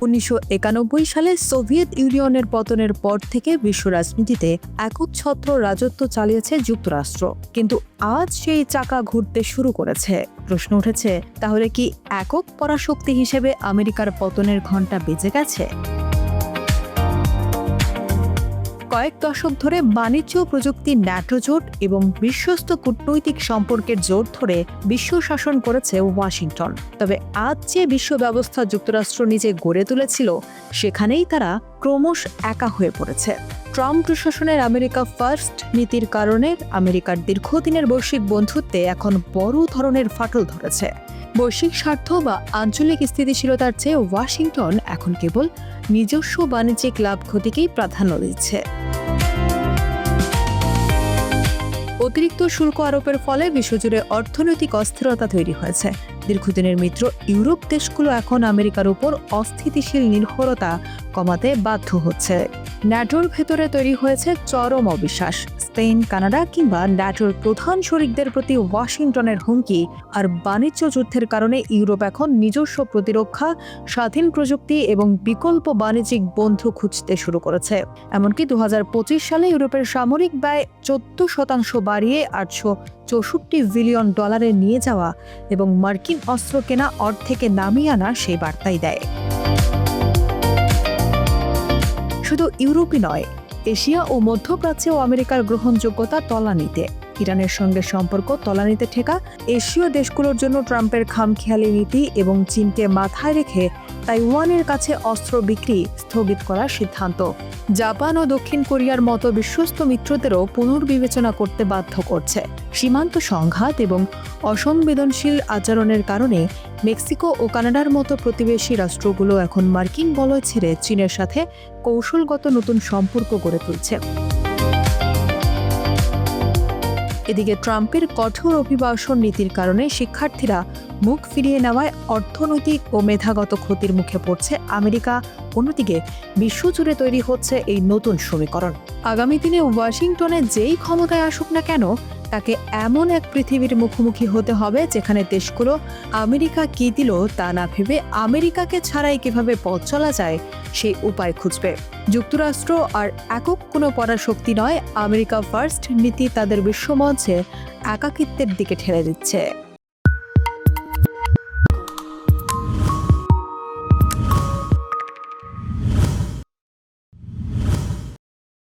1991 সালে সোভিয়েত ইউনিয়নের পতনের পর থেকে বিশ্ব রাজনীতিতে একচ্ছত্র রাজত্ব চালিয়েছে যুক্তরাষ্ট্র, কিন্তু আজ সেই চাকা ঘুরতে শুরু করেছে। প্রশ্ন উঠেছে, তাহলে কি একক পরাশক্তি হিসেবে আমেরিকার পতনের ঘণ্টা বেজে গেছে? কয়েক দশক ধরে বাণিজ্য, প্রযুক্তি, ন্যাটো জোট এবং বিশ্বস্ত কূটনৈতিক সম্পর্কের জোট ধরে বিশ্ব শাসন করেছে ওয়াশিংটন। তবে আজ যে বিশ্ব ব্যবস্থা যুক্তরাষ্ট্র নিজে গড়ে তুলেছিল, সেখানেই তারা ক্রমশ একা হয়ে পড়েছে। ট্রাম্প প্রশাসনের আমেরিকা ফার্স্ট নীতির কারণে আমেরিকার দীর্ঘদিনের বৈশ্বিক বন্ধুত্বে এখন বড় ধরনের ফাটল ধরেছে। বৈশ্বিক স্বার্থ বা আঞ্চলিক স্থিতিশীলতার চেয়ে ওয়াশিংটন এখন কেবল নিজস্ব বাণিজ্যিক লাভ ক্ষতিকেই প্রাধান্য দিচ্ছে। অতিরিক্ত শুল্ক আরোপের ফলে বিশ্বজুড়ে অর্থনৈতিক অস্থিরতা তৈরি হয়েছে। দীর্ঘদিনের মিত্র ইউরোপ দেশগুলো এখন আমেরিকার উপর অস্থিতিশীল নির্ভরতা কমাতে বাধ্য হচ্ছে। ন্যাটোর ভেতরে তৈরি হয়েছে চরম অবিশ্বাস। স্পেন, কানাডা কিংবা ন্যাটোর প্রধান শরিকদের প্রতি ওয়াশিংটনের হুমকি আর বাণিজ্য যুদ্ধের কারণে ইউরোপ এখন নিজস্ব প্রতিরক্ষা, স্বাধীন প্রযুক্তি এবং বিকল্প বাণিজ্যিক বন্ধু খুঁজতে শুরু করেছে। এমনকি 2025 সালে ইউরোপের সামরিক ব্যয় 14% বাড়িয়ে $864 বিলিয়ন নিয়ে যাওয়া এবং মার্কিন অস্ত্র কেনা অর্ধেকে নামিয়ে আনা সেই বার্তাই দেয়। শুধু ইউরোপই নয়, এশিয়া ও মধ্যপ্রাচ্যেও আমেরিকার গ্রহণযোগ্যতা তলানিতে। ইরানের সঙ্গে সম্পর্ক তলানিতে ঠেকা এশীয় দেশগুলোর জন্য ট্রাম্পের খামখেয়ালি নীতি এবং চীনকে মাথায় রেখে তাইওয়ানের কাছে অস্ত্র বিক্রি স্থগিত করার সিদ্ধান্ত জাপান ও দক্ষিণ কোরিয়ার মতো বিশ্বস্ত মিত্রদেরও পুনর্বিবেচনা করতে বাধ্য করছে। সীমান্ত সংঘাত এবং অসংবেদনশীল আচরণের কারণে মেক্সিকো ও কানাডার মতো প্রতিবেশী রাষ্ট্রগুলো এখন মার্কিন বলয় ছেড়ে চীনের সাথে কৌশলগত নতুন সম্পর্ক গড়ে তুলছে। এদিকে ট্রাম্পের কঠোর অভিবাসন নীতির কারণে শিক্ষার্থীরা মুখ ফিরিয়ে নেওয়ায় অর্থনৈতিক ও মেধাগত ক্ষতির মুখে পড়ছে আমেরিকা। অন্যদিকে বিশ্বজুড়ে তৈরি হচ্ছে এই নতুন সমীকরণ। আগামী দিনে ওয়াশিংটনে যেই ক্ষমতায় আসুক না কেন, তাকে এমন এক পৃথিবীর মুখোমুখি হতে হবে যেখানে দেশগুলো আমেরিকা কি দিল তা না ভেবে আমেরিকাকে ছাড়াই কিভাবে পথ চলা যায় সেই উপায় খুঁজবে। যুক্তরাষ্ট্র আর একক কোনো পরাশক্তি নয়, আমেরিকা ফার্স্ট নীতি তাদের বিশ্বমঞ্চে একাকিত্বের দিকে ঠেলে দিচ্ছে।